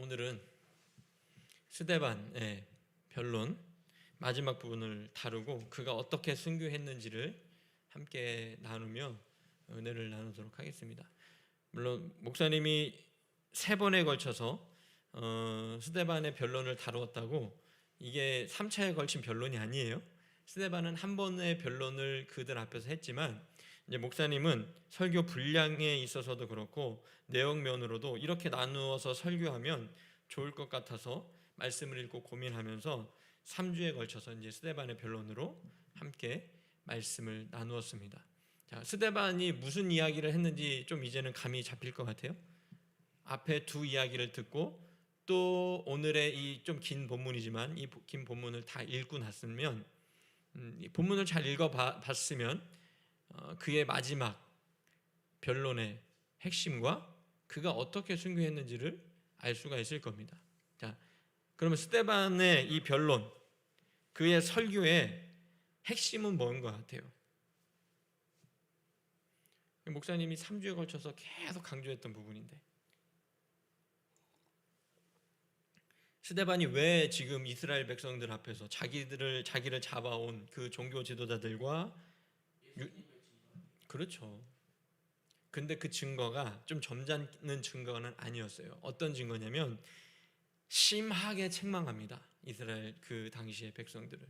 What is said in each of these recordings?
오늘은 스데반의 변론 마지막 부분을 다루고 그가 어떻게 순교했는지를 함께 나누며 은혜를 나누도록 하겠습니다. 물론 목사님이 3번에 걸쳐서 스데반의 변론을 다루었다고 이게 3차에 걸친 변론이 아니에요. 스데반은 한 번의 변론을 그들 앞에서 했지만 이제 목사님은 설교 분량에 있어서도 그렇고 내용면으로도 이렇게 나누어서 설교하면 좋을 것 같아서 말씀을 읽고 고민하면서 3주에 걸쳐서 이제 스데반의 변론으로 함께 말씀을 나누었습니다. 자, 스데반이 무슨 이야기를 했는지 좀 이제는 감이 잡힐 것 같아요. 앞에 두 이야기를 듣고 또 오늘의 이 좀 긴 본문이지만 이 긴 본문을 다 읽고 났으면 이 본문을 잘 읽어봤으면 그의 마지막 변론의 핵심과 그가 어떻게 순교했는지를 알 수가 있을 겁니다. 자, 그러면 스데반의 이 변론, 그의 설교의 핵심은 뭔 것 같아요? 목사님이 3주에 걸쳐서 계속 강조했던 부분인데, 스데반이 왜 지금 이스라엘 백성들 앞에서 자기를 잡아온 그 종교 지도자들과 그렇죠. 근데 그 증거가 좀 점잖은 증거는 아니었어요. 어떤 증거냐면 심하게 책망합니다. 이스라엘 그 당시의 백성들을,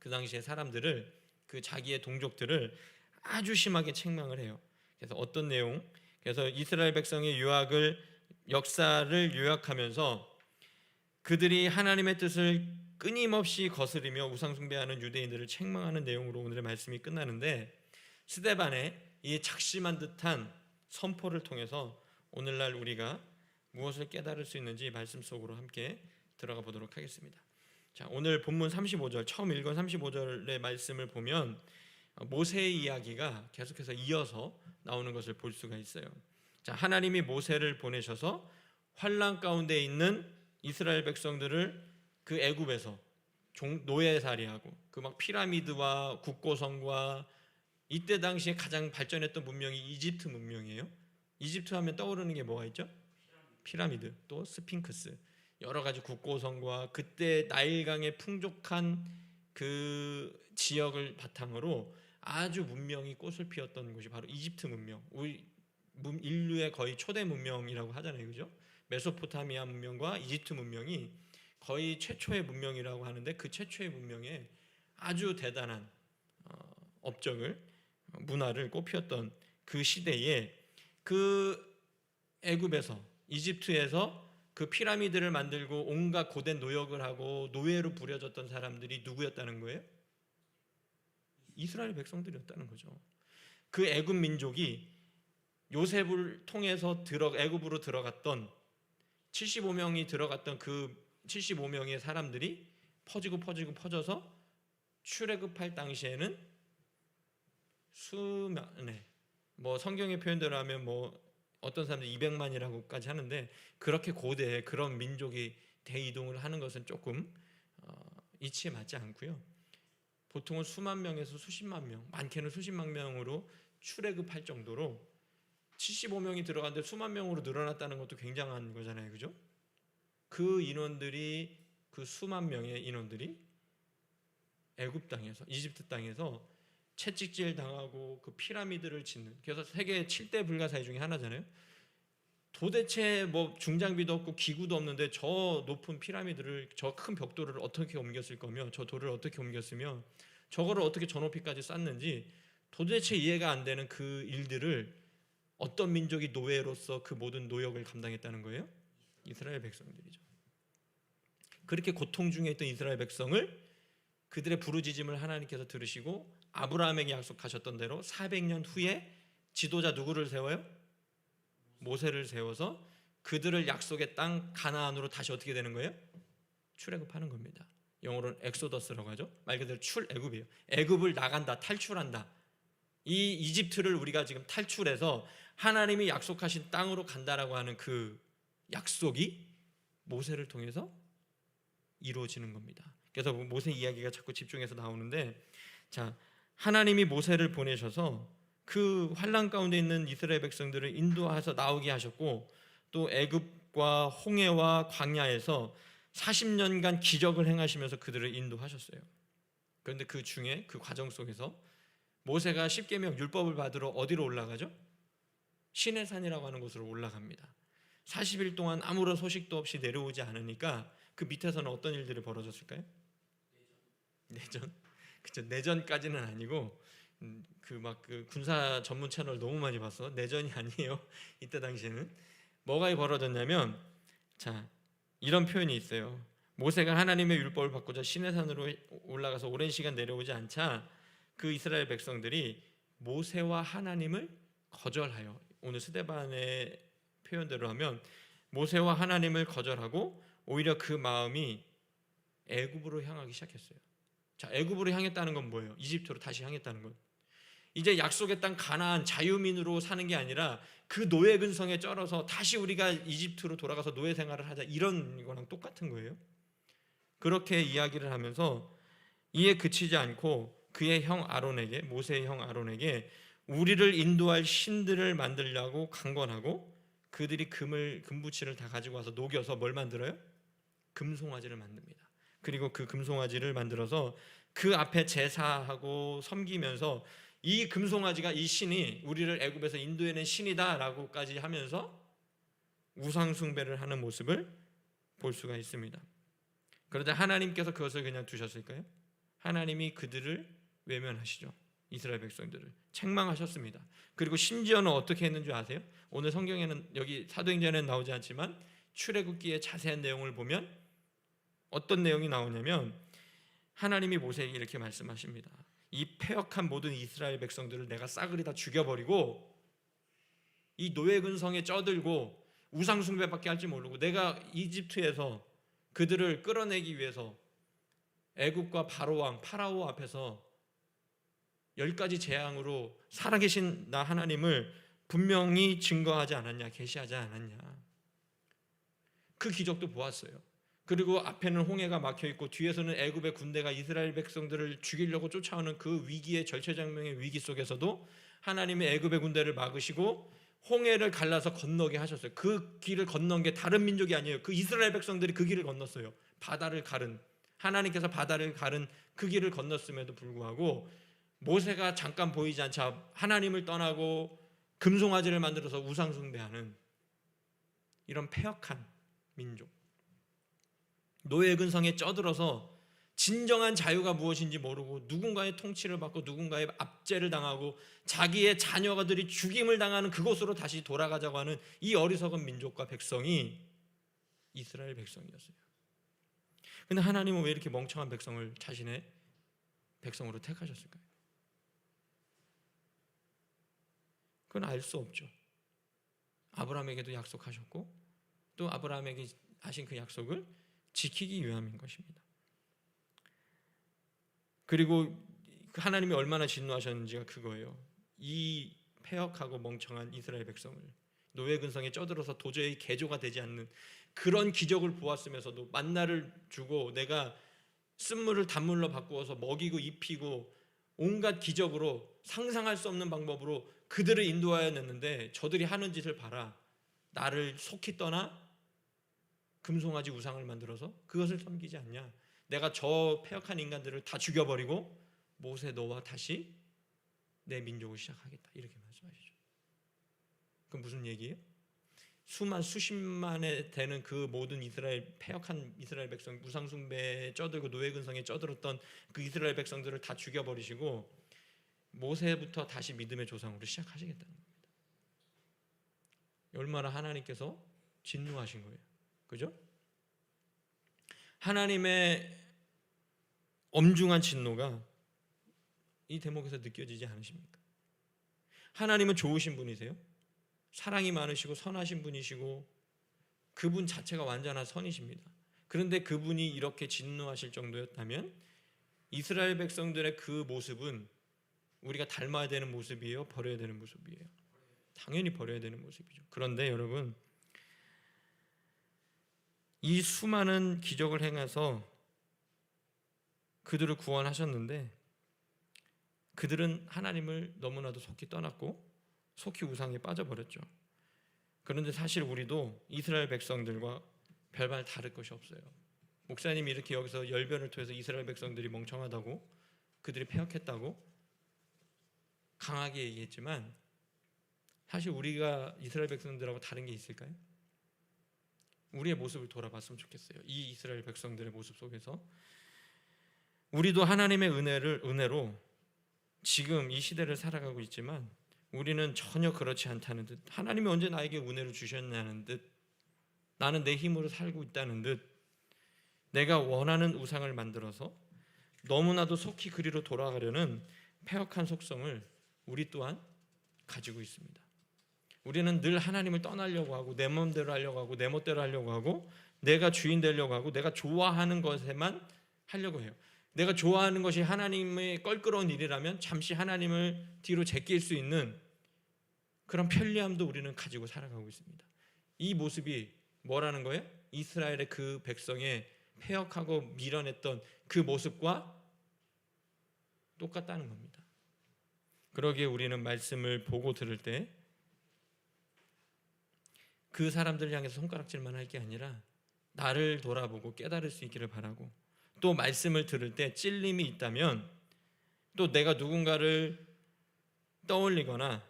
그 당시의 사람들을, 그 자기의 동족들을 아주 심하게 책망을 해요. 그래서 어떤 내용? 그래서 이스라엘 백성의 역사를 요약하면서 그들이 하나님의 뜻을 끊임없이 거스르며 우상 숭배하는 유대인들을 책망하는 내용으로 오늘의 말씀이 끝나는데, 스데반의 이 작심한 듯한 선포를 통해서 오늘날 우리가 무엇을 깨달을 수 있는지 말씀 속으로 함께 들어가 보도록 하겠습니다. 자, 오늘 본문 35절, 처음 읽은 35절의 말씀을 보면 모세의 이야기가 계속해서 이어서 나오는 것을 볼 수가 있어요. 자, 하나님이 모세를 보내셔서 환난 가운데 있는 이스라엘 백성들을 그 애굽에서 노예살이하고 그 막 피라미드와 국고성과 이때 당시에 가장 발전했던 문명이 이집트 문명이에요. 이집트 하면 떠오르는 게 뭐가 있죠? 피라미드, 또 스핑크스, 여러 가지 국고성과 그때 나일강의 풍족한 그 지역을 바탕으로 아주 문명이 꽃을 피웠던 곳이 바로 이집트 문명. 우리 인류의 거의 초대 문명이라고 하잖아요, 그죠? 메소포타미아 문명과 이집트 문명이 거의 최초의 문명이라고 하는데, 그 최초의 문명에 아주 대단한 업적을, 문화를 꽃피웠던 그 시대에 그 애굽에서, 이집트에서 그 피라미드를 만들고 온갖 고된 노역을 하고 노예로 부려졌던 사람들이 누구였다는 거예요? 이스라엘 백성들이었다는 거죠. 그 애굽 민족이 요셉을 통해서 애굽으로 들어갔던 75명이 들어갔던 그 75명의 사람들이 퍼져서 출애굽할 당시에는 성경의 표현대로 하면 어떤 사람들 200만이라고까지 하는데, 그렇게 고대에 그런 민족이 대이동을 하는 것은 조금 이치에 맞지 않고요. 보통은 수만 명에서 수십만 명, 많게는 수십만 명으로 출애굽할 정도로 75명이 들어갔는데 수만 명으로 늘어났다는 것도 굉장한 거잖아요, 그죠? 그 인원들이, 그 수만 명의 인원들이 애굽 땅에서, 이집트 땅에서 채찍질 당하고 그 피라미드를 짓는, 그래서 세계 7대 불가사의 중에 하나잖아요. 도대체 중장비도 없고 기구도 없는데 저 높은 피라미드를, 저 큰 벽돌을 어떻게 옮겼을 거며, 저 돌을 어떻게 옮겼으며, 저거를 어떻게 저 높이까지 쌓는지 도대체 이해가 안 되는 그 일들을 어떤 민족이 노예로서 그 모든 노역을 감당했다는 거예요? 이스라엘 백성들이죠. 그렇게 고통 중에 있던 이스라엘 백성을, 그들의 부르짖음을 하나님께서 들으시고 아브라함에게 약속하셨던 대로 400년 후에 지도자 누구를 세워요? 모세를 세워서 그들을 약속의 땅 가나안으로 다시 어떻게 되는 거예요? 출애굽하는 겁니다. 영어로는 엑소더스라고 하죠. 말 그대로 출애굽이에요. 애굽을 나간다, 탈출한다. 이 이집트를 우리가 지금 탈출해서 하나님이 약속하신 땅으로 간다라고 하는 그 약속이 모세를 통해서 이루어지는 겁니다. 그래서 모세 이야기가 자꾸 집중해서 나오는데, 자, 하나님이 모세를 보내셔서 그 환난 가운데 있는 이스라엘 백성들을 인도해서 나오게 하셨고, 또 애굽 애굽과 홍해와 광야에서 40년간 기적을 행하시면서 그들을 인도하셨어요. 그런데 그 중에 그 과정 속에서 모세가 십계명 율법을 받으러 어디로 올라가죠? 시내산이라고 하는 곳으로 올라갑니다. 40일 동안 아무런 소식도 없이 내려오지 않으니까 그 밑에서는 어떤 일들이 벌어졌을까요? 내전? 그쵸, 내전까지는 아니고 그 군사 전문 채널 너무 많이 봐서 내전이 아니에요. 이때 당시에는 뭐가 벌어졌냐면, 자, 이런 표현이 있어요. 모세가 하나님의 율법을 받고자 시내산으로 올라가서 오랜 시간 내려오지 않자 그 이스라엘 백성들이 모세와 하나님을 거절하여, 오늘 스데반의 표현대로 하면 모세와 하나님을 거절하고 오히려 그 마음이 애굽으로 향하기 시작했어요. 자, 애굽으로 향했다는 건 뭐예요? 이집트로 다시 향했다는 것. 이제 약속의 땅 가나안 자유민으로 사는 게 아니라 그 노예 근성에 쩔어서 다시 우리가 이집트로 돌아가서 노예 생활을 하자, 이런 거랑 똑같은 거예요. 그렇게 이야기를 하면서 이에 그치지 않고 그의 형 아론에게, 모세의 형 아론에게 우리를 인도할 신들을 만들려고 강권하고, 그들이 금부치를 다 가지고 와서 녹여서 뭘 만들어요? 금송아지를 만듭니다. 그리고 그 금송아지를 만들어서 그 앞에 제사하고 섬기면서 이 금송아지가, 이 신이 우리를 애굽에서 인도해낸 신이다라고까지 하면서 우상 숭배를 하는 모습을 볼 수가 있습니다. 그런데 하나님께서 그것을 그냥 두셨을까요? 하나님이 그들을 외면하시죠. 이스라엘 백성들을 책망하셨습니다. 그리고 심지어는 어떻게 했는지 아세요? 오늘 성경에는, 여기 사도행전에는 나오지 않지만 출애굽기의 자세한 내용을 보면 어떤 내용이 나오냐면, 하나님이 모세에게 이렇게 말씀하십니다. 이 패역한 모든 이스라엘 백성들을 내가 싸그리 다 죽여버리고, 이 노예 근성에 쩌들고 우상 숭배밖에 할지 모르고 내가 이집트에서 그들을 끌어내기 위해서 애굽과 바로왕 파라오 앞에서 10가지 재앙으로 살아계신 나 하나님을 분명히 증거하지 않았냐, 계시하지 않았냐. 그 기적도 보았어요. 그리고 앞에는 홍해가 막혀있고 뒤에서는 애굽의 군대가 이스라엘 백성들을 죽이려고 쫓아오는 그 위기의, 절체절명의 위기 속에서도 하나님의 애굽의 군대를 막으시고 홍해를 갈라서 건너게 하셨어요. 그 길을 건넌 게 다른 민족이 아니에요. 그 이스라엘 백성들이 그 길을 건넜어요. 바다를 가른, 하나님께서 바다를 가른 그 길을 건넜음에도 불구하고 모세가 잠깐 보이지 않자 하나님을 떠나고 금송아지를 만들어서 우상 숭배하는 이런 패역한 민족, 노예 근성에 쩌들어서 진정한 자유가 무엇인지 모르고 누군가의 통치를 받고 누군가의 압제를 당하고 자기의 자녀들이 죽임을 당하는 그곳으로 다시 돌아가자고 하는 이 어리석은 민족과 백성이 이스라엘 백성이었어요. 근데 하나님은 왜 이렇게 멍청한 백성을 자신의 백성으로 택하셨을까요? 그건 알 수 없죠. 아브라함에게도 약속하셨고 또 아브라함에게 하신 그 약속을 지키기 위함인 것입니다. 그리고 하나님이 얼마나 진노하셨는지가 그거예요. 이 패역하고 멍청한 이스라엘 백성을 노예 근성에 쩌들어서 도저히 개조가 되지 않는 그런 기적을 보았으면서도 만나를 주고 내가 쓴물을 단물로 바꾸어서 먹이고 입히고 온갖 기적으로 상상할 수 없는 방법으로 그들을 인도하여 냈는데 저들이 하는 짓을 봐라. 나를 속히 떠나 금송아지 우상을 만들어서 그것을 섬기지 않냐. 내가 저 패역한 인간들을 다 죽여버리고 모세 너와 다시 내 민족을 시작하겠다, 이렇게 말씀하시죠. 그럼 무슨 얘기예요? 수십만에 되는 그 모든 이스라엘 패역한 이스라엘 백성, 우상 숭배에 쩌들고 노예 근성에 쩌들었던 그 이스라엘 백성들을 다 죽여버리시고 모세부터 다시 믿음의 조상으로 시작하시겠다는 겁니다. 얼마나 하나님께서 진노하신 거예요. 그죠? 하나님의 엄중한 진노가 이 대목에서 느껴지지 않으십니까? 하나님은 좋으신 분이세요. 사랑이 많으시고 선하신 분이시고 그분 자체가 완전한 선이십니다. 그런데 그분이 이렇게 진노하실 정도였다면 이스라엘 백성들의 그 모습은 우리가 닮아야 되는 모습이에요? 버려야 되는 모습이에요? 당연히 버려야 되는 모습이죠. 그런데 여러분, 이 수많은 기적을 행해서 그들을 구원하셨는데 그들은 하나님을 너무나도 속히 떠났고 속히 우상에 빠져버렸죠. 그런데 사실 우리도 이스라엘 백성들과 별반 다를 것이 없어요. 목사님이 이렇게 여기서 열변을 토해서 이스라엘 백성들이 멍청하다고, 그들이 패역했다고 강하게 얘기했지만 사실 우리가 이스라엘 백성들하고 다른 게 있을까요? 우리의 모습을 돌아봤으면 좋겠어요. 이 이스라엘 백성들의 모습 속에서 우리도 하나님의 은혜로 지금 이 시대를 살아가고 있지만 우리는 전혀 그렇지 않다는 듯, 하나님이 언제 나에게 은혜를 주셨냐는 듯, 나는 내 힘으로 살고 있다는 듯, 내가 원하는 우상을 만들어서 너무나도 속히 그리로 돌아가려는 패역한 속성을 우리 또한 가지고 있습니다. 우리는 늘 하나님을 떠나려고 하고 내 마음대로 하려고 하고 내 멋대로 하려고 하고 내가 주인 되려고 하고 내가 좋아하는 것에만 하려고 해요. 내가 좋아하는 것이 하나님의 껄끄러운 일이라면 잠시 하나님을 뒤로 제낄 수 있는 그런 편리함도 우리는 가지고 살아가고 있습니다. 이 모습이 뭐라는 거예요? 이스라엘의 그 백성의 패역하고 밀어냈던 그 모습과 똑같다는 겁니다. 그러기에 우리는 말씀을 보고 들을 때 그 사람들을 향해서 손가락질만 할 게 아니라 나를 돌아보고 깨달을 수 있기를 바라고, 또 말씀을 들을 때 찔림이 있다면 또 내가 누군가를 떠올리거나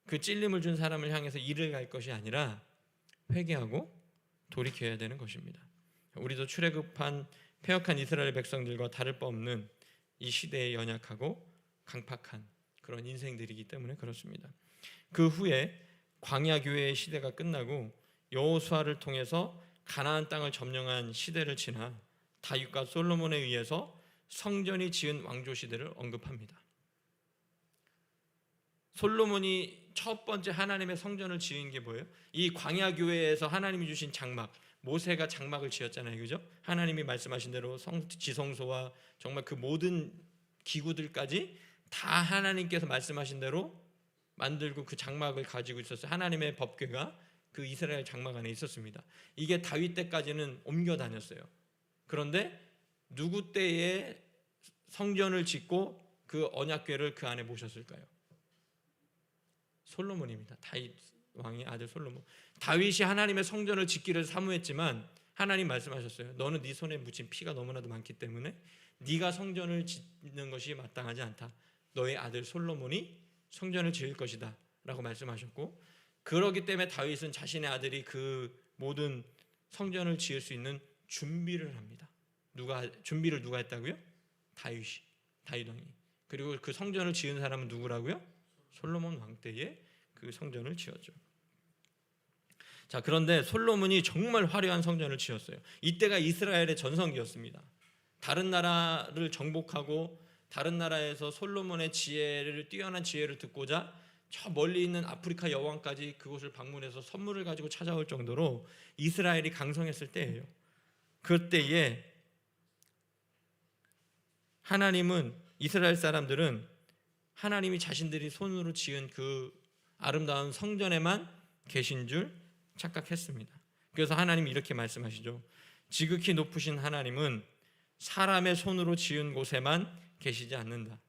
그 찔림을 준 사람을 향해서 일을 갈 것이 아니라 회개하고 돌이켜야 되는 것입니다. 우리도 출애굽한 패역한 이스라엘 백성들과 다를 바 없는 이 시대에 연약하고 강팍한 그런 인생들이기 때문에 그렇습니다. 그 후에 광야 교회의 시대가 끝나고 여호수아를 통해서 가나안 땅을 점령한 시대를 지나 다윗과 솔로몬에 의해서 성전이 지은 왕조 시대를 언급합니다. 솔로몬이 첫 번째 하나님의 성전을 지은 게 뭐예요? 이 광야 교회에서 하나님이 주신 장막, 모세가 장막을 지었잖아요, 그죠? 하나님이 말씀하신 대로 지성소와 정말 그 모든 기구들까지 다 하나님께서 말씀하신 대로 만들고 그 장막을 가지고 있었어요. 하나님의 법궤가 그 이스라엘 장막 안에 있었습니다. 이게 다윗 때까지는 옮겨 다녔어요. 그런데 누구 때에 성전을 짓고 그 언약궤를 그 안에 모셨을까요? 솔로몬입니다. 다윗 왕의 아들 솔로몬. 다윗이 하나님의 성전을 짓기를 사모했지만 하나님 말씀하셨어요. 너는 네 손에 묻힌 피가 너무나도 많기 때문에 네가 성전을 짓는 것이 마땅하지 않다. 너의 아들 솔로몬이 성전을 지을 것이다 라고 말씀하셨고, 그러기 때문에 다윗은 자신의 아들이 그 모든 성전을 지을 수 있는 준비를 합니다. 준비를 누가 했다고요? 다윗 왕이. 그리고 그 성전을 지은 사람은 누구라고요? 솔로몬 왕 때에 그 성전을 지었죠. 자, 그런데 솔로몬이 정말 화려한 성전을 지었어요. 이때가 이스라엘의 전성기였습니다. 다른 나라를 정복하고 다른 나라에서 솔로몬의 뛰어난 지혜를 듣고자 저 멀리 있는 아프리카 여왕까지 그곳을 방문해서 선물을 가지고 찾아올 정도로 이스라엘이 강성했을 때예요. 그때에 하나님은, 이스라엘 사람들은 하나님이 자신들이 손으로 지은 그 아름다운 성전에만 계신 줄 착각했습니다. 그래서 하나님이 이렇게 말씀하시죠. 지극히 높으신 하나님은 사람의 손으로 지은 곳에만 계시지 않는다.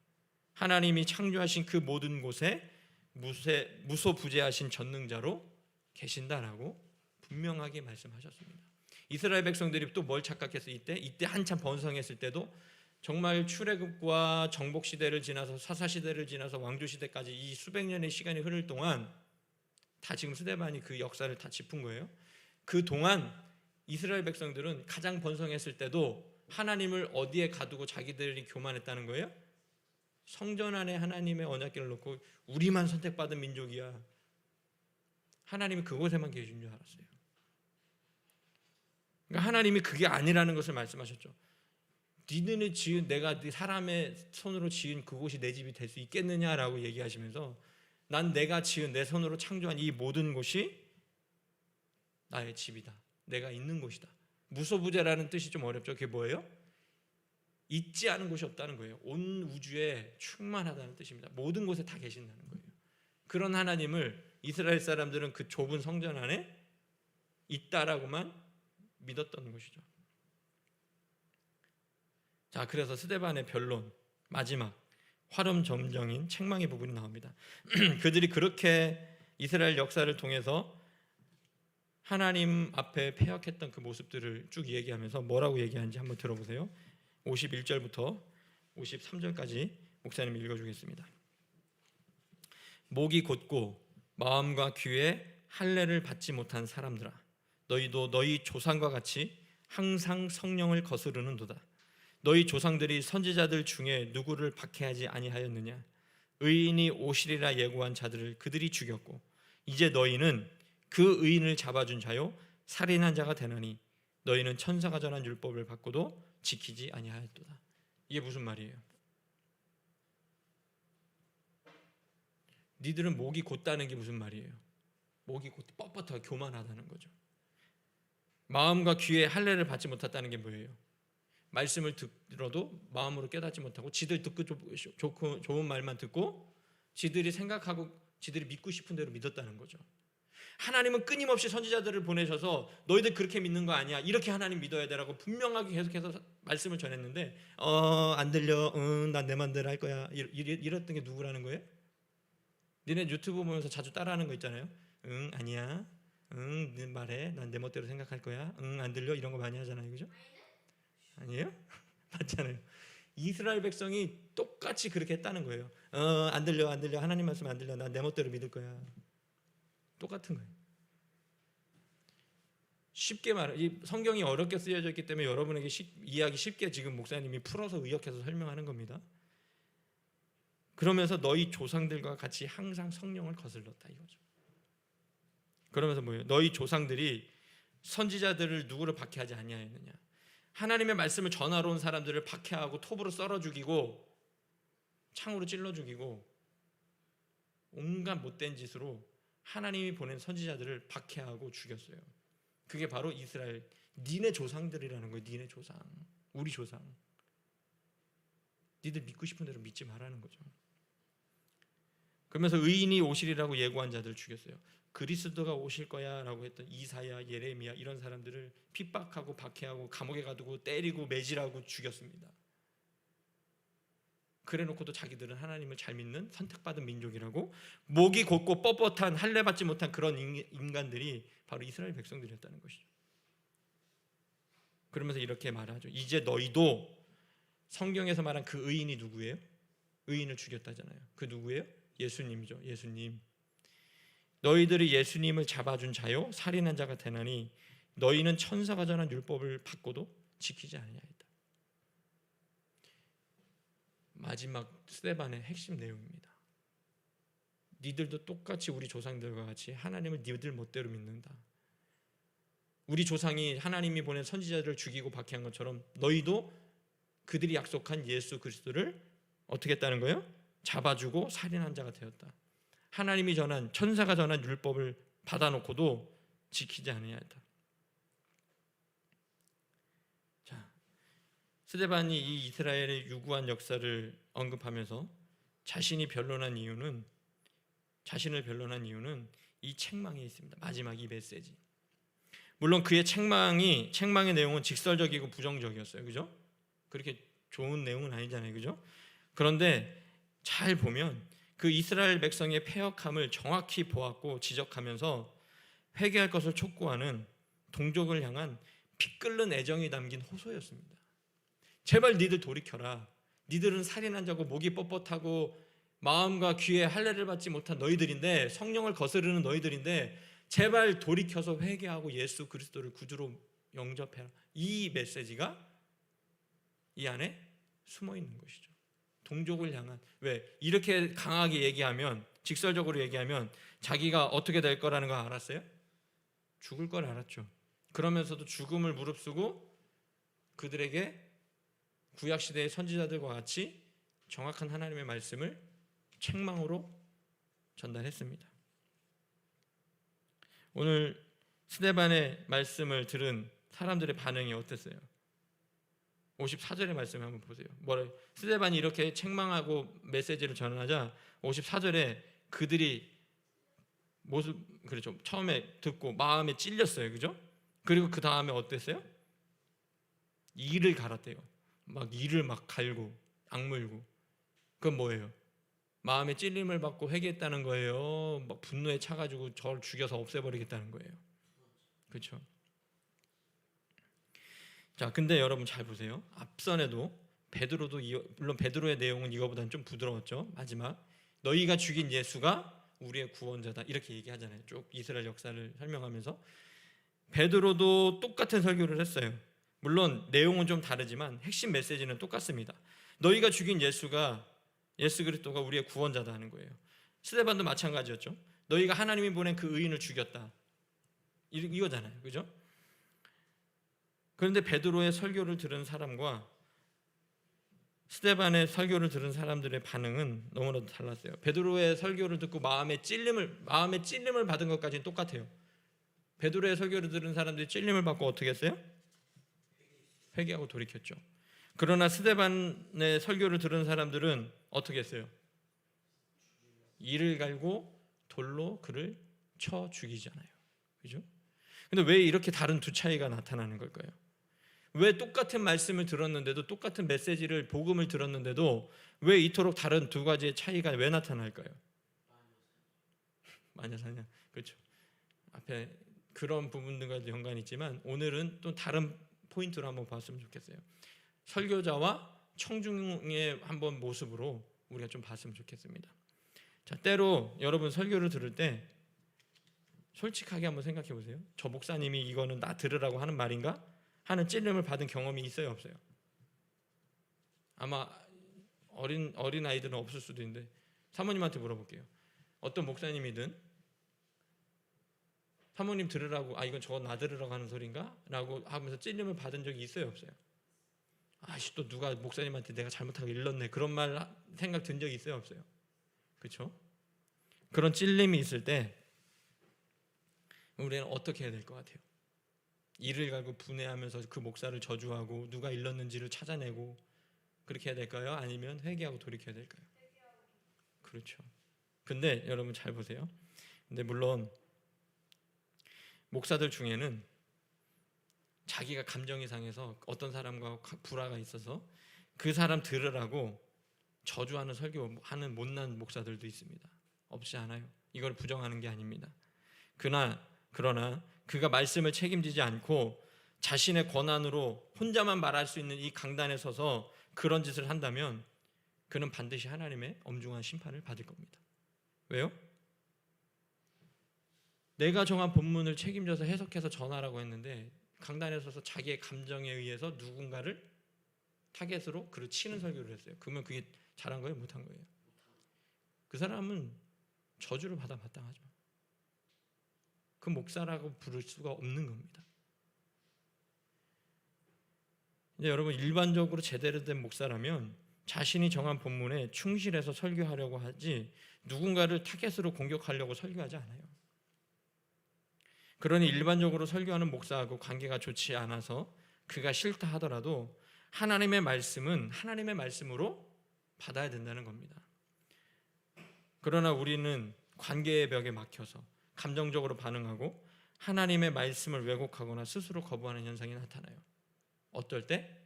하나님이 창조하신 그 모든 곳에 무소부재하신 전능자로 계신다라고 분명하게 말씀하셨습니다. 이스라엘 백성들이 또 뭘 착각해서 이때 한참 번성했을 때도 정말 출애굽과 정복 시대를 지나서 사사 시대를 지나서 왕조 시대까지 이 수백 년의 시간이 흐를 동안 다 지금 스데반이 그 역사를 다 짚은 거예요. 그 동안 이스라엘 백성들은 가장 번성했을 때도 하나님을 어디에 가두고 자기들이 교만했다는 거예요? 성전 안에 하나님의 언약궤를 놓고 우리만 선택받은 민족이야. 하나님이 그곳에만 계신 줄 알았어요. 그러니까 하나님이 그게 아니라는 것을 말씀하셨죠. 니네는 지은, 내가 사람의 손으로 지은 그곳이 내 집이 될 수 있겠느냐라고 얘기하시면서 난 내가 지은, 내 손으로 창조한 이 모든 곳이 나의 집이다. 내가 있는 곳이다. 무소부재라는 뜻이 좀 어렵죠. 그게 뭐예요? 있지 않은 곳이 없다는 거예요. 온 우주에 충만하다는 뜻입니다. 모든 곳에 다 계신다는 거예요. 그런 하나님을 이스라엘 사람들은 그 좁은 성전 안에 있다라고만 믿었던 것이죠. 자, 그래서 스데반의 변론, 마지막 활용점정인 책망의 부분이 나옵니다. 그들이 그렇게 이스라엘 역사를 통해서 하나님 앞에 패역했던 그 모습들을 쭉 얘기하면서 뭐라고 얘기하는지 한번 들어보세요. 51절부터 53절까지 목사님 읽어주겠습니다. 목이 곧고 마음과 귀에 할례를 받지 못한 사람들아, 너희도 너희 조상과 같이 항상 성령을 거스르는도다. 너희 조상들이 선지자들 중에 누구를 박해하지 아니하였느냐? 의인이 오시리라 예고한 자들을 그들이 죽였고 이제 너희는 그 의인을 잡아준 자요 살인한 자가 되나니 너희는 천사가 전한 율법을 받고도 지키지 아니하였도다. 이게 무슨 말이에요? 니들은 목이 곧다는 게 무슨 말이에요? 목이 곧 뻣뻣하고 교만하다는 거죠. 마음과 귀에 할례를 받지 못했다는 게 뭐예요? 말씀을 들어도 마음으로 깨닫지 못하고 지들 듣고 좋고 좋은 말만 듣고 지들이 생각하고 지들이 믿고 싶은 대로 믿었다는 거죠. 하나님은 끊임없이 선지자들을 보내셔서 너희들 그렇게 믿는 거 아니야, 이렇게 하나님 믿어야 되라고 분명하게 계속해서 말씀을 전했는데 안 들려, 난 내 맘대로 할 거야, 이랬던 게 누구라는 거예요? 니네 유튜브 보면서 자주 따라하는 거 있잖아요. 아니야, 네 말해, 난 내 멋대로 생각할 거야, 안 들려, 이런 거 많이 하잖아요. 그죠? 아니에요? 맞잖아요. 이스라엘 백성이 똑같이 그렇게 했다는 거예요. 안 들려, 하나님 말씀 안 들려, 난 내 멋대로 믿을 거야. 똑같은 거예요. 쉽게 말해, 이 성경이 어렵게 쓰여져 있기 때문에 여러분에게 이해하기 쉽게 지금 목사님이 풀어서 의역해서 설명하는 겁니다. 그러면서 너희 조상들과 같이 항상 성령을 거슬렀다 이거죠. 그러면서 뭐예요? 너희 조상들이 선지자들을 누구를 박해하지 아니하였느냐? 하나님의 말씀을 전하러 온 사람들을 박해하고 톱으로 썰어 죽이고 창으로 찔러 죽이고 온갖 못된 짓으로 하나님이 보낸 선지자들을 박해하고 죽였어요. 그게 바로 이스라엘, 니네 조상들이라는 거예요. 니네 조상, 우리 조상. 니들 믿고 싶은 대로 믿지 말라는 거죠. 그러면서 의인이 오시리라고 예고한 자들을 죽였어요. 그리스도가 오실 거야 라고 했던 이사야, 예레미야 이런 사람들을 핍박하고 박해하고 감옥에 가두고 때리고 매질하고 죽였습니다. 그래놓고도 자기들은 하나님을 잘 믿는 선택받은 민족이라고, 목이 곧고 뻣뻣한 할례 받지 못한 그런 인간들이 바로 이스라엘 백성들이었다는 것이죠. 그러면서 이렇게 말하죠. 이제 너희도, 성경에서 말한 그 의인이 누구예요? 의인을 죽였다잖아요. 그 누구예요? 예수님이죠. 예수님. 너희들이 예수님을 잡아준 자요 살인한 자가 되나니 너희는 천사가 전한 율법을 받고도 지키지 아니하였다. 마지막 스데반의 핵심 내용입니다. 니들도 똑같이 우리 조상들과 같이 하나님을 니들 멋대로 믿는다. 우리 조상이 하나님이 보낸 선지자들을 죽이고 박해한 것처럼 너희도 그들이 약속한 예수 그리스도를 어떻게 했다는 거예요? 잡아주고 살인한 자가 되었다. 하나님이 전한, 천사가 전한 율법을 받아놓고도 지키지 아니하였다. 자, 스데반이 이 이스라엘의 유구한 역사를 언급하면서 자신을 변론한 이유는 이 책망에 있습니다. 마지막 이 메시지. 물론 그의 책망의 내용은 직설적이고 부정적이었어요. 그죠? 그렇게 좋은 내용은 아니잖아요. 그죠? 그런데 잘 보면 그 이스라엘 백성의 패역함을 정확히 보았고 지적하면서 회개할 것을 촉구하는 동족을 향한 피 끓는 애정이 담긴 호소였습니다. 제발 니들 돌이켜라. 니들은 살인한 자고 목이 뻣뻣하고 마음과 귀에 할례를 받지 못한 너희들인데, 성령을 거스르는 너희들인데 제발 돌이켜서 회개하고 예수 그리스도를 구주로 영접해라. 이 메시지가 이 안에 숨어 있는 것이죠. 동족을 향한, 왜 이렇게 강하게 얘기하면, 직설적으로 얘기하면 자기가 어떻게 될 거라는 거 알았어요? 죽을 걸 알았죠. 그러면서도 죽음을 무릅쓰고 그들에게 구약시대의 선지자들과 같이 정확한 하나님의 말씀을 책망으로 전달했습니다. 오늘 스데반의 말씀을 들은 사람들의 반응이 어땠어요? 54절의 말씀을 한번 보세요. 뭐래요? 스데반이 이렇게 책망하고 메시지를 전하자 54절에 그들이 그렇죠. 처음에 듣고 마음에 찔렸어요. 그죠? 그리고 그 다음에 어땠어요? 이를 갈았대요. 막 이를 막 갈고 악물고. 그건 뭐예요? 마음에 찔림을 받고 회개했다는 거예요? 막 분노에 차가지고 저를 죽여서 없애버리겠다는 거예요? 그렇죠? 자, 근데 여러분 잘 보세요. 앞선에도 베드로도 물론 베드로의 내용은 이거보다는 좀 부드러웠죠. 마지막 너희가 죽인 예수가 우리의 구원자다 이렇게 얘기하잖아요. 쭉 이스라엘 역사를 설명하면서 베드로도 똑같은 설교를 했어요. 물론 내용은 좀 다르지만 핵심 메시지는 똑같습니다. 너희가 죽인 예수 그리스도가 우리의 구원자다 하는 거예요. 스데반도 마찬가지였죠. 너희가 하나님이 보낸 그 의인을 죽였다 이거잖아요. 그죠? 그런데 베드로의 설교를 들은 사람과 스데반의 설교를 들은 사람들의 반응은 너무나도 달랐어요. 베드로의 설교를 듣고 마음의 찔림을 받은 것까지는 똑같아요. 베드로의 설교를 들은 사람들이 찔림을 받고 어떻게 했어요? 회개하고 돌이켰죠. 그러나 스데반의 설교를 들은 사람들은 어떻게 했어요? 이를 갈고 돌로 그를 쳐 죽이잖아요. 그죠? 근데 왜 이렇게 다른 두 차이가 나타나는 걸까요? 왜 똑같은 말씀을 들었는데도 똑같은 메시지를 복음을 들었는데도 왜 이토록 다른 두 가지의 차이가 왜 나타날까요? 마녀사냥. 그렇죠. 앞에 그런 부분들과도 연관이 있지만 오늘은 또 다른 포인트로 한번 봤으면 좋겠어요. 설교자와 청중의 한번 모습으로 우리가 좀 봤으면 좋겠습니다. 자, 때로 여러분 설교를 들을 때 솔직하게 한번 생각해 보세요. 저 목사님이 이거는 나 들으라고 하는 말인가? 하는 찔림을 받은 경험이 있어요, 없어요? 아마 어린 아이들은 없을 수도 있는데 사모님한테 물어볼게요. 어떤 목사님이든 사모님 들으라고 이건 저거 나 들으라고 하는 소린가? 라고 하면서 찔림을 받은 적이 있어요, 없어요? 또 누가 목사님한테 내가 잘못하고 일렀네 그런 말 생각 든 적이 있어요, 없어요? 그렇죠? 그런 찔림이 있을 때 우리는 어떻게 해야 될 것 같아요? 이를 갈고 분해하면서 그 목사를 저주하고 누가 일렀는지를 찾아내고 그렇게 해야 될까요? 아니면 회개하고 돌이켜야 될까요? 그렇죠. 근데 여러분 잘 보세요. 근데 물론 목사들 중에는 자기가 감정이 상해서 어떤 사람과 불화가 있어서 그 사람 들으라고 저주하는 설교하는 못난 목사들도 있습니다. 없지 않아요. 이걸 부정하는 게 아닙니다. 그러나 그가 말씀을 책임지지 않고 자신의 권한으로 혼자만 말할 수 있는 이 강단에 서서 그런 짓을 한다면 그는 반드시 하나님의 엄중한 심판을 받을 겁니다. 왜요? 내가 정한 본문을 책임져서 해석해서 전하라고 했는데 강단에 서서 자기의 감정에 의해서 누군가를 타겟으로 그를 치는 설교를 했어요. 그러면 그게 잘한 거예요? 못한 거예요? 그 사람은 저주를 받아 마땅하죠. 그 목사라고 부를 수가 없는 겁니다. 이제 여러분 일반적으로 제대로 된 목사라면 자신이 정한 본문에 충실해서 설교하려고 하지 누군가를 타겟으로 공격하려고 설교하지 않아요. 그러니 일반적으로 설교하는 목사하고 관계가 좋지 않아서 그가 싫다 하더라도 하나님의 말씀은 하나님의 말씀으로 받아야 된다는 겁니다. 그러나 우리는 관계의 벽에 막혀서 감정적으로 반응하고 하나님의 말씀을 왜곡하거나 스스로 거부하는 현상이 나타나요. 어떨 때?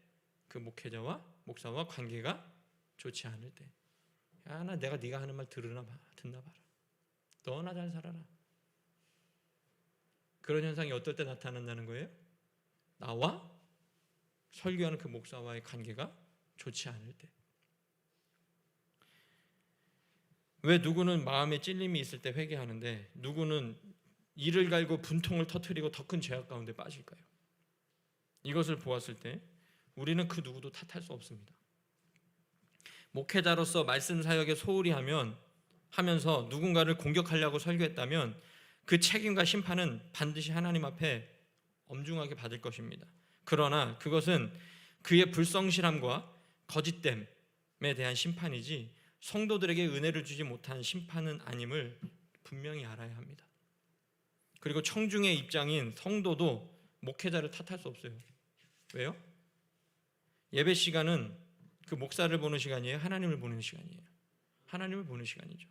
그 목사와 관계가 좋지 않을 때. 내가 네가 하는 말 듣나 봐라. 너나 잘 살아라. 그런 현상이 어떨 때 나타난다는 거예요? 나와 설교하는 그 목사와의 관계가 좋지 않을 때. 왜 누구는 마음에 찔림이 있을 때 회개하는데 누구는 이를 갈고 분통을 터뜨리고 더 큰 죄악 가운데 빠질까요? 이것을 보았을 때 우리는 그 누구도 탓할 수 없습니다. 목회자로서 말씀 사역에 소홀히 하면서 누군가를 공격하려고 설교했다면 그 책임과 심판은 반드시 하나님 앞에 엄중하게 받을 것입니다. 그러나 그것은 그의 불성실함과 거짓됨에 대한 심판이지 성도들에게 은혜를 주지 못한 심판은 아님을 분명히 알아야 합니다. 그리고 청중의 입장인 성도도 목회자를 탓할 수 없어요. 왜요? 예배 시간은 그 목사를 보는 시간이에요? 하나님을 보는 시간이에요? 하나님을 보는 시간이죠.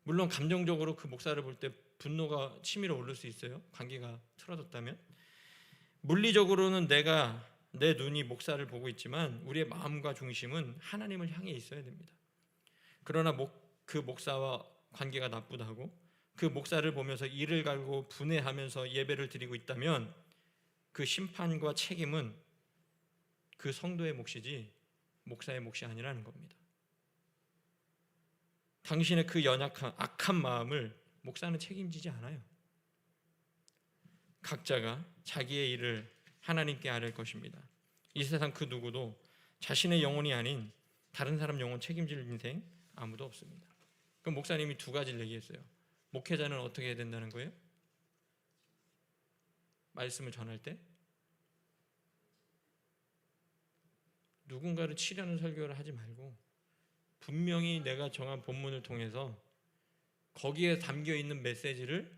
물론 감정적으로 그 목사를 볼 때 분노가 치밀어 오를 수 있어요. 관계가 틀어졌다면. 물리적으로는 내 눈이 목사를 보고 있지만 우리의 마음과 중심은 하나님을 향해 있어야 됩니다. 그러나 그 목사와 관계가 나쁘다고 그 목사를 보면서 이를 갈고 분해하면서 예배를 드리고 있다면 그 심판과 책임은 그 성도의 몫이지 목사의 몫이 아니라는 겁니다. 당신의 그 연약한 악한 마음을 목사는 책임지지 않아요. 각자가 자기의 일을 하나님께 아뢰 것입니다. 이 세상 그 누구도 자신의 영혼이 아닌 다른 사람 영혼 책임질 인생 아무도 없습니다. 그럼 목사님이 두 가지를 얘기했어요. 목회자는 어떻게 해야 된다는 거예요? 말씀을 전할 때 누군가를 치려는 설교를 하지 말고 분명히 내가 정한 본문을 통해서 거기에 담겨있는 메시지를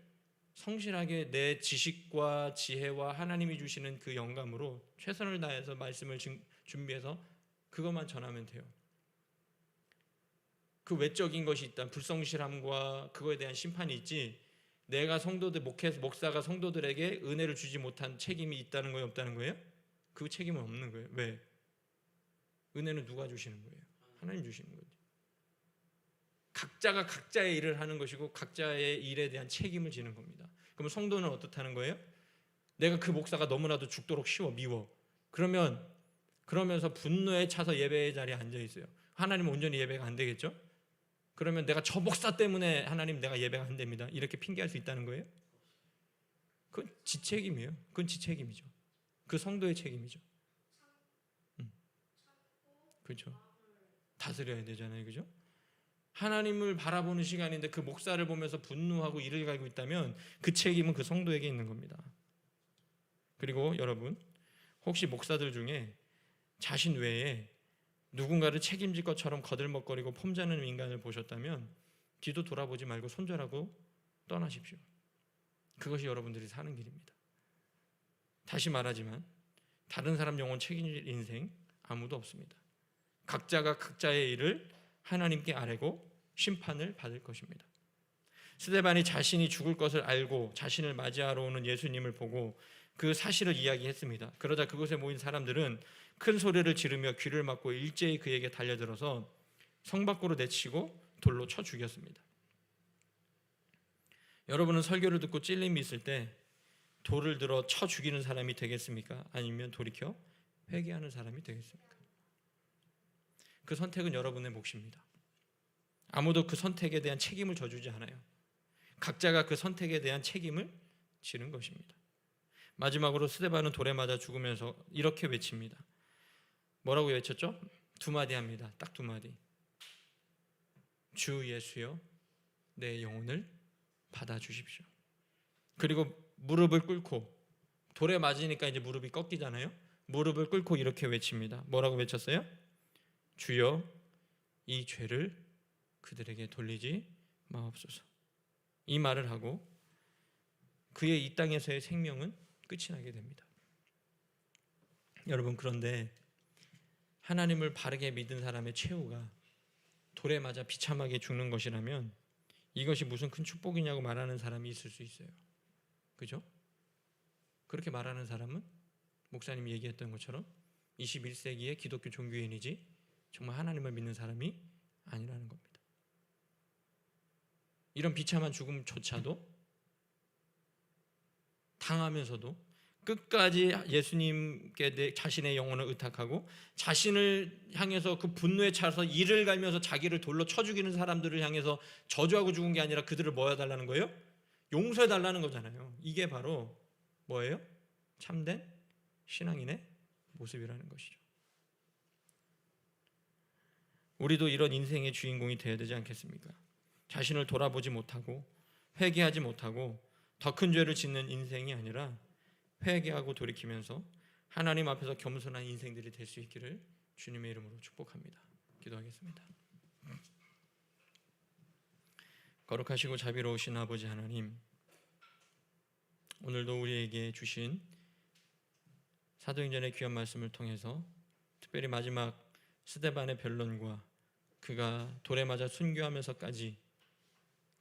성실하게 내 지식과 지혜와 하나님이 주시는 그 영감으로 최선을 다해서 말씀을 준비해서 그것만 전하면 돼요. 그 외적인 것이 있다, 불성실함과 그거에 대한 심판이 있지, 내가 성도들 목사가 성도들에게 은혜를 주지 못한 책임이 있다는 거예요, 없다는 거예요? 그 책임은 없는 거예요. 왜? 은혜는 누가 주시는 거예요? 하나님 주시는 거죠. 각자가 각자의 일을 하는 것이고 각자의 일에 대한 책임을 지는 겁니다. 그럼 성도는 어떻다는 거예요? 내가 그 목사가 너무나도 죽도록 미워. 그러면서 분노에 차서 예배의 자리에 앉아 있어요. 하나님은 온전히 예배가 안 되겠죠? 그러면 내가 저 목사 때문에 하나님 내가 예배가 안 됩니다. 이렇게 핑계할 수 있다는 거예요? 그건 지 책임이에요. 그건 지 책임이죠. 그 성도의 책임이죠. 그렇죠. 다스려야 되잖아요. 그죠? 하나님을 바라보는 시간인데 그 목사를 보면서 분노하고 이를 갈고 있다면 그 책임은 그 성도에게 있는 겁니다. 그리고 여러분, 혹시 목사들 중에 자신 외에 누군가를 책임질 것처럼 거들먹거리고 폼자는 인간을 보셨다면 뒤도 돌아보지 말고 손절하고 떠나십시오. 그것이 여러분들이 사는 길입니다. 다시 말하지만 다른 사람 영혼 책임질 인생 아무도 없습니다. 각자가 각자의 일을 하나님께 아뢰고 심판을 받을 것입니다. 스데반이 자신이 죽을 것을 알고 자신을 맞이하러 오는 예수님을 보고 그 사실을 이야기했습니다. 그러자 그곳에 모인 사람들은 큰 소리를 지르며 귀를 막고 일제히 그에게 달려들어서 성 밖으로 내치고 돌로 쳐 죽였습니다. 여러분은 설교를 듣고 찔림이 있을 때 돌을 들어 쳐 죽이는 사람이 되겠습니까? 아니면 돌이켜 회개하는 사람이 되겠습니까? 그 선택은 여러분의 몫입니다. 아무도 그 선택에 대한 책임을 져주지 않아요. 각자가 그 선택에 대한 책임을 지는 것입니다. 마지막으로 스데반은 돌에 맞아 죽으면서 이렇게 외칩니다. 뭐라고 외쳤죠? 두 마디 합니다. 딱 두 마디. 주 예수여, 내 영혼을 받아주십시오. 그리고 무릎을 꿇고, 돌에 맞으니까 이제 무릎이 꺾이잖아요. 무릎을 꿇고 이렇게 외칩니다. 뭐라고 외쳤어요? 주여, 이 죄를 그들에게 돌리지 마옵소서. 이 말을 하고 그의 이 땅에서의 생명은 끝이 나게 됩니다. 여러분, 그런데 하나님을 바르게 믿은 사람의 최후가 돌에 맞아 비참하게 죽는 것이라면 이것이 무슨 큰 축복이냐고 말하는 사람이 있을 수 있어요. 그죠? 그렇게 말하는 사람은 목사님이 얘기했던 것처럼 21세기의 기독교 종교인이지 정말 하나님을 믿는 사람이 아니라는 겁니다. 이런 비참한 죽음조차도 당하면서도 끝까지 예수님께 자신의 영혼을 의탁하고 자신을 향해서 그 분노에 차서 이를 갈면서 자기를 돌로 쳐 죽이는 사람들을 향해서 저주하고 죽은 게 아니라 그들을 뭐 해달라는 거예요? 용서해달라는 거잖아요. 이게 바로 뭐예요? 참된 신앙인의 모습이라는 것이죠. 우리도 이런 인생의 주인공이 되어야 되지 않겠습니까? 자신을 돌아보지 못하고 회개하지 못하고 더 큰 죄를 짓는 인생이 아니라 회개하고 돌이키면서 하나님 앞에서 겸손한 인생들이 될 수 있기를 주님의 이름으로 축복합니다. 기도하겠습니다. 거룩하시고 자비로우신 아버지 하나님, 오늘도 우리에게 주신 사도행전의 귀한 말씀을 통해서 특별히 마지막 스데반의 변론과 그가 돌에 맞아 순교하면서까지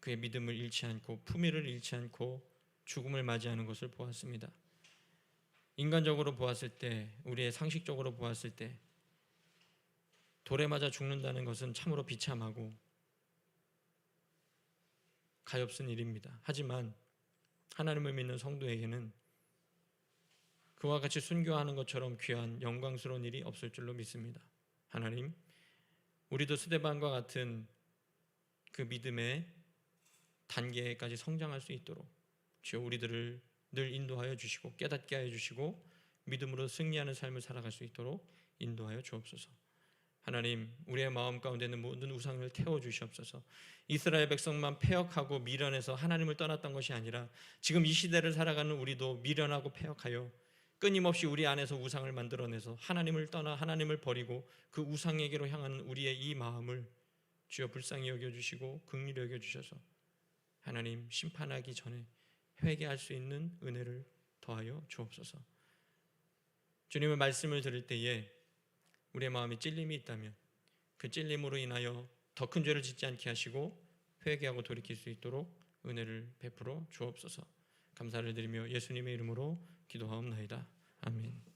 그의 믿음을 잃지 않고 품위를 잃지 않고 죽음을 맞이하는 것을 보았습니다. 인간적으로 보았을 때, 우리의 상식적으로 보았을 때 돌에 맞아 죽는다는 것은 참으로 비참하고 가엾은 일입니다. 하지만 하나님을 믿는 성도에게는 그와 같이 순교하는 것처럼 귀한 영광스러운 일이 없을 줄로 믿습니다. 하나님, 우리도 스데반과 같은 그 믿음의 단계까지 성장할 수 있도록 주여 우리들을 늘 인도하여 주시고 깨닫게 하여 주시고 믿음으로 승리하는 삶을 살아갈 수 있도록 인도하여 주옵소서. 하나님, 우리의 마음 가운데 있는 모든 우상을 태워주시옵소서. 이스라엘 백성만 패역하고 미련해서 하나님을 떠났던 것이 아니라 지금 이 시대를 살아가는 우리도 미련하고 패역하여 끊임없이 우리 안에서 우상을 만들어내서 하나님을 떠나 하나님을 버리고 그 우상에게로 향하는 우리의 이 마음을 주여 불쌍히 여겨주시고 긍휼히 여겨주셔서 하나님 심판하기 전에 회개할 수 있는 은혜를 더하여 주옵소서. 주님의 말씀을 들을 때에 우리의 마음에 찔림이 있다면 그 찔림으로 인하여 더 큰 죄를 짓지 않게 하시고 회개하고 돌이킬 수 있도록 은혜를 베풀어 주옵소서. 감사를 드리며 예수님의 이름으로 기도하옵나이다. 아멘.